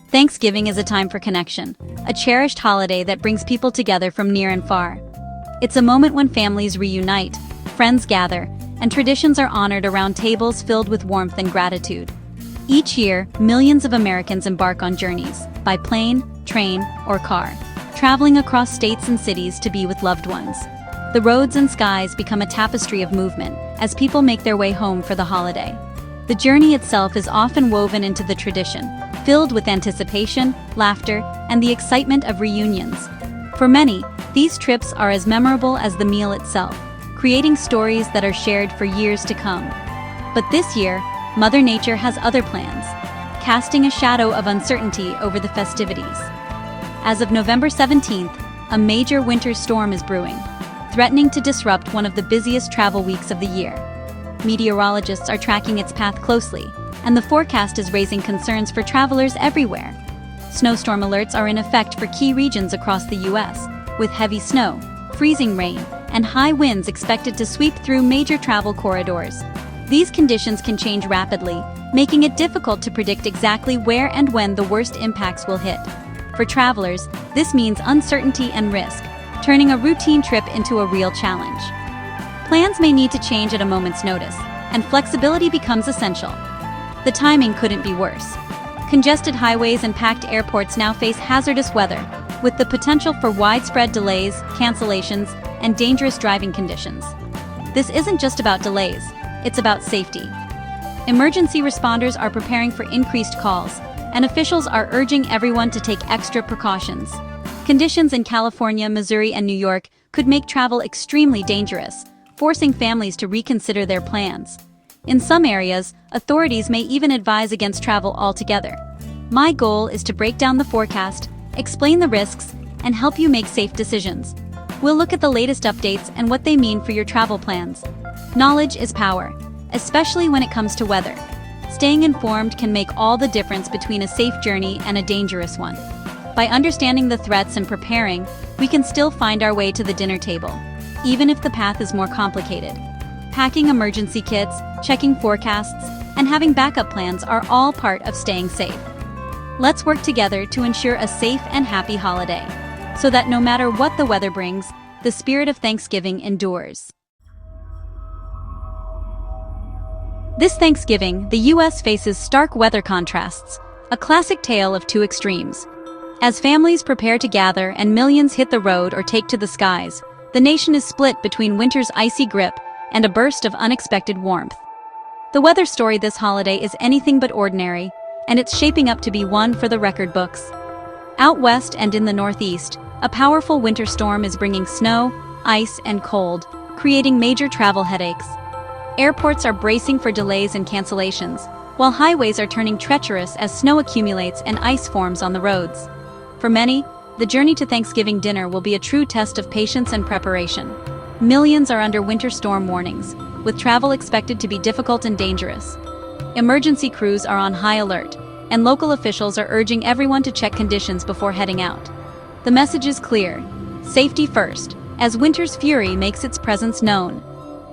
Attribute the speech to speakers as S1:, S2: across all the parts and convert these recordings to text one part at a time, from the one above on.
S1: Thanksgiving is a time for connection, a cherished holiday that brings people together from near and far. It's a moment when families reunite, friends gather, and traditions are honored around tables filled with warmth and gratitude. Each year, millions of Americans embark on journeys, by plane, train, or car, traveling across states and cities to be with loved ones. The roads and skies become a tapestry of movement as people make their way home for the holiday. The journey itself is often woven into the tradition, filled with anticipation, laughter, and the excitement of reunions. For many, these trips are as memorable as the meal itself, creating stories that are shared for years to come. But this year, Mother Nature has other plans, casting a shadow of uncertainty over the festivities. As of November 17th, a major winter storm is brewing, threatening to disrupt one of the busiest travel weeks of the year. Meteorologists are tracking its path closely, and the forecast is raising concerns for travelers everywhere. Snowstorm alerts are in effect for key regions across the U.S., with heavy snow, freezing rain, and high winds expected to sweep through major travel corridors. These conditions can change rapidly, making it difficult to predict exactly where and when the worst impacts will hit. For travelers, this means uncertainty and risk, turning a routine trip into a real challenge. Plans may need to change at a moment's notice, and flexibility becomes essential. The timing couldn't be worse. Congested highways and packed airports now face hazardous weather, with the potential for widespread delays, cancellations, and dangerous driving conditions. This isn't just about delays, it's about safety. Emergency responders are preparing for increased calls, and officials are urging everyone to take extra precautions. Conditions in California, Missouri, and New York could make travel extremely dangerous, forcing families to reconsider their plans. In some areas, authorities may even advise against travel altogether. My goal is to break down the forecast, explain the risks, and help you make safe decisions. We'll look at the latest updates and what they mean for your travel plans. Knowledge is power, especially when it comes to weather. Staying informed can make all the difference between a safe journey and a dangerous one. By understanding the threats and preparing, we can still find our way to the dinner table, even if the path is more complicated. Packing emergency kits, checking forecasts, and having backup plans are all part of staying safe. Let's work together to ensure a safe and happy holiday, so that no matter what the weather brings, the spirit of Thanksgiving endures. This Thanksgiving, the U.S. faces stark weather contrasts, a classic tale of two extremes. As families prepare to gather and millions hit the road or take to the skies, the nation is split between winter's icy grip and a burst of unexpected warmth. The weather story this holiday is anything but ordinary, and it's shaping up to be one for the record books. Out west and in the Northeast, a powerful winter storm is bringing snow, ice, and cold, creating major travel headaches. Airports are bracing for delays and cancellations, while highways are turning treacherous as snow accumulates and ice forms on the roads. For many, the journey to Thanksgiving dinner will be a true test of patience and preparation. Millions are under winter storm warnings, with travel expected to be difficult and dangerous. Emergency crews are on high alert, and local officials are urging everyone to check conditions before heading out. The message is clear: safety first, as winter's fury makes its presence known.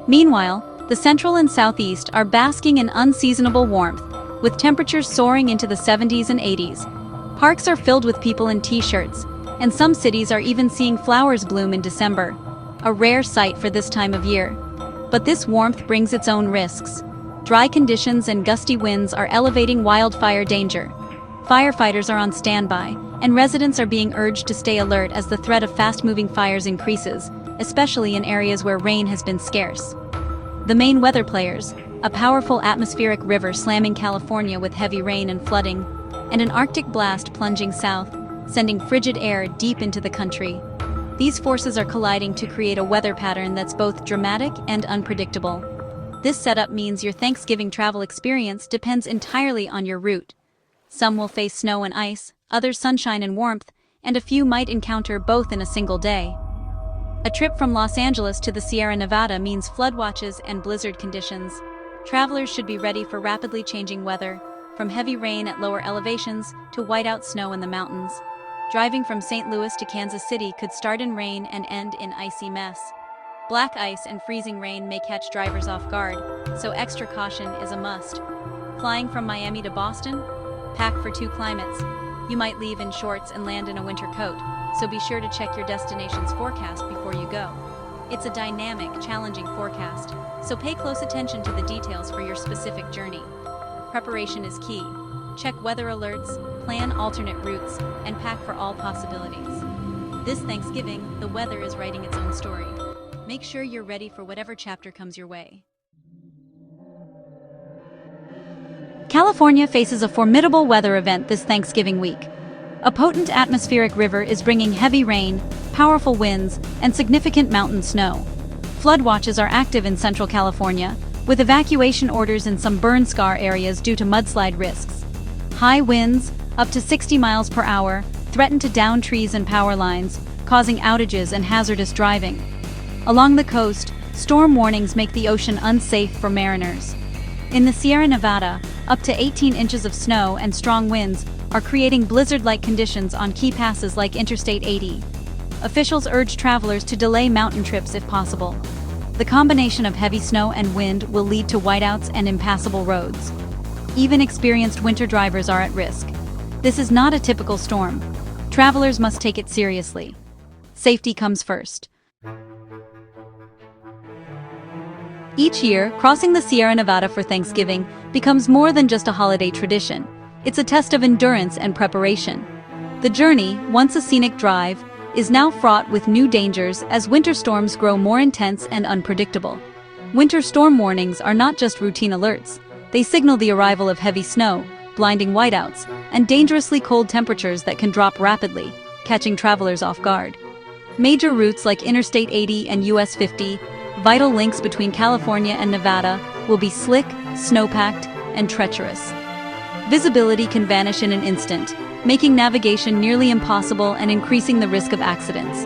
S1: Meanwhile, the central and southeast are basking in unseasonable warmth, with temperatures soaring into the 70s and 80s. Parks are filled with people in t-shirts, and some cities are even seeing flowers bloom in December, a rare sight for this time of year. But this warmth brings its own risks. Dry conditions and gusty winds are elevating wildfire danger. Firefighters are on standby, and residents are being urged to stay alert as the threat of fast-moving fires increases, especially in areas where rain has been scarce. The main weather players, a powerful atmospheric river slamming California with heavy rain and flooding, and an Arctic blast plunging south, sending frigid air deep into the country. These forces are colliding to create a weather pattern that's both dramatic and unpredictable. This setup means your Thanksgiving travel experience depends entirely on your route. Some will face snow and ice, others sunshine and warmth, and a few might encounter both in a single day. A trip from Los Angeles to the Sierra Nevada means floodwatches and blizzard conditions. Travelers should be ready for rapidly changing weather, from heavy rain at lower elevations to whiteout snow in the mountains. Driving from St. Louis to Kansas City could start in rain and end in icy mess. Black ice and freezing rain may catch drivers off guard, so extra caution is a must. Flying from Miami to Boston? Pack for 2 climates. You might leave in shorts and land in a winter coat, so be sure to check your destination's forecast before you go. It's a dynamic, challenging forecast, so pay close attention to the details for your specific journey. Preparation is key. Check weather alerts, plan alternate routes, and pack for all possibilities. This Thanksgiving, the weather is writing its own story. Make sure you're ready for whatever chapter comes your way. California faces a formidable weather event this Thanksgiving week. A potent atmospheric river is bringing heavy rain, powerful winds, and significant mountain snow. Flood watches are active in Central California, with evacuation orders in some burn scar areas due to mudslide risks. High winds, up to 60 miles per hour, threaten to down trees and power lines, causing outages and hazardous driving. Along the coast, storm warnings make the ocean unsafe for mariners. In the Sierra Nevada, up to 18 inches of snow and strong winds are creating blizzard-like conditions on key passes like Interstate 80. Officials urge travelers to delay mountain trips if possible. The combination of heavy snow and wind will lead to whiteouts and impassable roads. Even experienced winter drivers are at risk. This is not a typical storm. Travelers must take it seriously. Safety comes first. Each year, crossing the Sierra Nevada for Thanksgiving becomes more than just a holiday tradition. It's a test of endurance and preparation. The journey, once a scenic drive, is now fraught with new dangers as winter storms grow more intense and unpredictable. Winter storm warnings are not just routine alerts. They signal the arrival of heavy snow, blinding whiteouts, and dangerously cold temperatures that can drop rapidly, catching travelers off guard. Major routes like Interstate 80 and US 50, vital links between California and Nevada, will be slick, snow-packed, and treacherous. Visibility can vanish in an instant, making navigation nearly impossible and increasing the risk of accidents.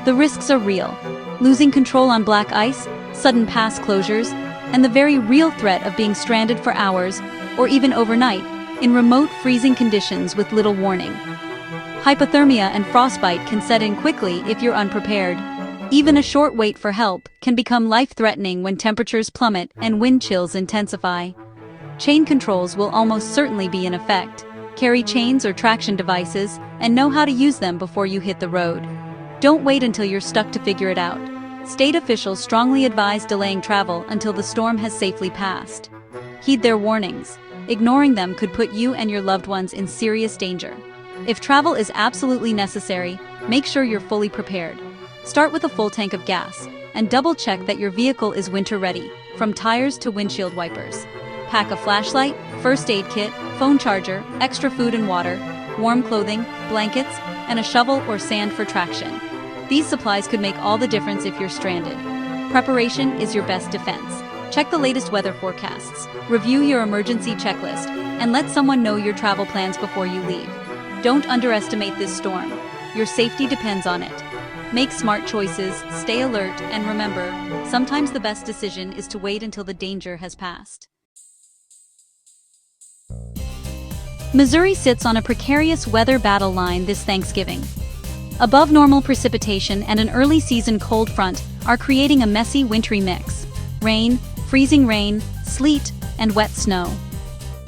S1: The risks are real: losing control on black ice, sudden pass closures, and the very real threat of being stranded for hours, or even overnight, in remote freezing conditions with little warning. Hypothermia and frostbite can set in quickly if you're unprepared. Even a short wait for help can become life-threatening when temperatures plummet and wind chills intensify. Chain controls will almost certainly be in effect. Carry chains or traction devices and know how to use them before you hit the road. Don't wait until you're stuck to figure it out. State officials strongly advise delaying travel until the storm has safely passed. Heed their warnings. Ignoring them could put you and your loved ones in serious danger. If travel is absolutely necessary, make sure you're fully prepared. Start with a full tank of gas, and double-check that your vehicle is winter-ready, from tires to windshield wipers. Pack a flashlight, first aid kit, phone charger, extra food and water, warm clothing, blankets, and a shovel or sand for traction. These supplies could make all the difference if you're stranded. Preparation is your best defense. Check the latest weather forecasts, review your emergency checklist, and let someone know your travel plans before you leave. Don't underestimate this storm. Your safety depends on it. Make smart choices, stay alert, and remember, sometimes the best decision is to wait until the danger has passed. Missouri sits on a precarious weather battle line this Thanksgiving. Above normal precipitation and an early season cold front are creating a messy wintry mix: rain, freezing rain, sleet, and wet snow.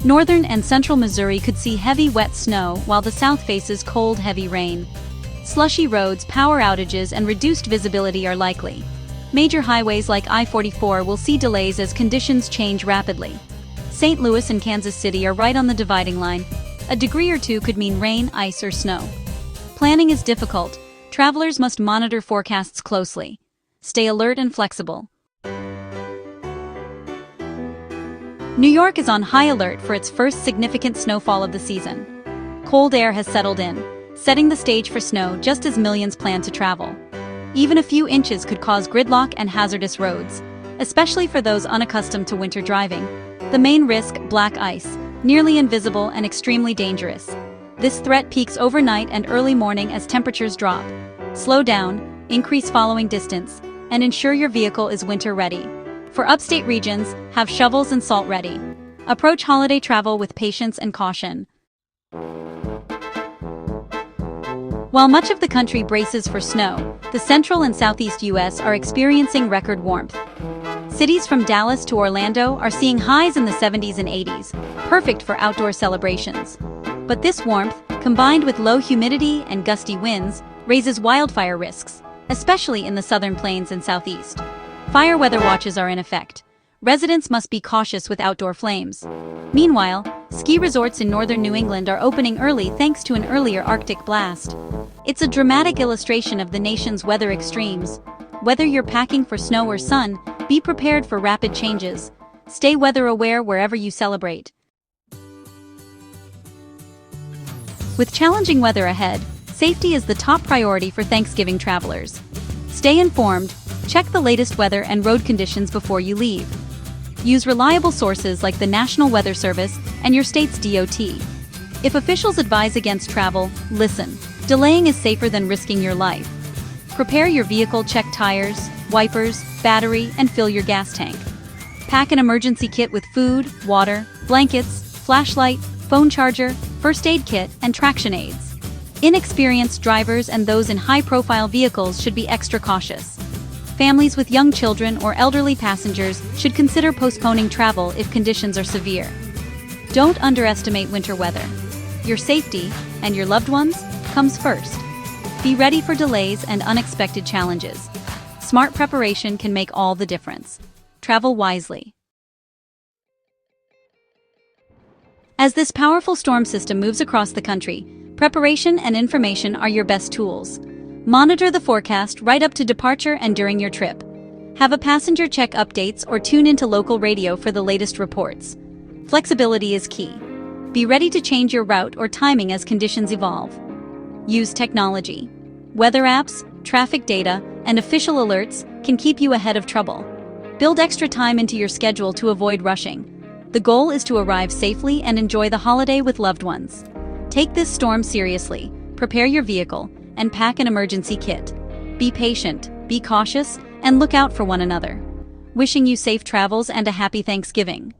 S1: Northern and central Missouri could see heavy wet snow while the south faces cold heavy rain. Slushy roads, power outages, and reduced visibility are likely. Major highways like I-44 will see delays as conditions change rapidly. St. Louis and Kansas City are right on the dividing line. A degree or two could mean rain, ice, or snow. Planning is difficult. Travelers must monitor forecasts closely. Stay alert and flexible. New York is on high alert for its first significant snowfall of the season. Cold air has settled in, setting the stage for snow just as millions plan to travel. Even a few inches could cause gridlock and hazardous roads, especially for those unaccustomed to winter driving. The main risk, black ice, nearly invisible and extremely dangerous. This threat peaks overnight and early morning as temperatures drop. Slow down, increase following distance, and ensure your vehicle is winter ready. For upstate regions, have shovels and salt ready. Approach holiday travel with patience and caution. While much of the country braces for snow, the central and southeast U.S. are experiencing record warmth. Cities from Dallas to Orlando are seeing highs in the 70s and 80s, perfect for outdoor celebrations. But this warmth, combined with low humidity and gusty winds, raises wildfire risks, especially in the southern plains and southeast. Fire weather watches are in effect. Residents must be cautious with outdoor flames. Meanwhile, ski resorts in northern New England are opening early thanks to an earlier Arctic blast. It's a dramatic illustration of the nation's weather extremes. Whether you're packing for snow or sun, be prepared for rapid changes. Stay weather aware wherever you celebrate. With challenging weather ahead, safety is the top priority for Thanksgiving travelers. Stay informed, check the latest weather and road conditions before you leave. Use reliable sources like the National Weather Service and your state's DOT. If officials advise against travel, listen. Delaying is safer than risking your life. Prepare your vehicle, check tires, wipers, battery, and fill your gas tank. Pack an emergency kit with food, water, blankets, flashlight, phone charger, first aid kit, and traction aids. Inexperienced drivers and those in high-profile vehicles should be extra cautious. Families with young children or elderly passengers should consider postponing travel if conditions are severe. Don't underestimate winter weather. Your safety, and your loved ones, comes first. Be ready for delays and unexpected challenges. Smart preparation can make all the difference. Travel wisely. As this powerful storm system moves across the country, preparation and information are your best tools. Monitor the forecast right up to departure and during your trip. Have a passenger check updates or tune into local radio for the latest reports. Flexibility is key. Be ready to change your route or timing as conditions evolve. Use technology. Weather apps, traffic data, and official alerts can keep you ahead of trouble. Build extra time into your schedule to avoid rushing. The goal is to arrive safely and enjoy the holiday with loved ones. Take this storm seriously. Prepare your vehicle and pack an emergency kit. Be patient, be cautious, and look out for one another. Wishing you safe travels and a happy Thanksgiving.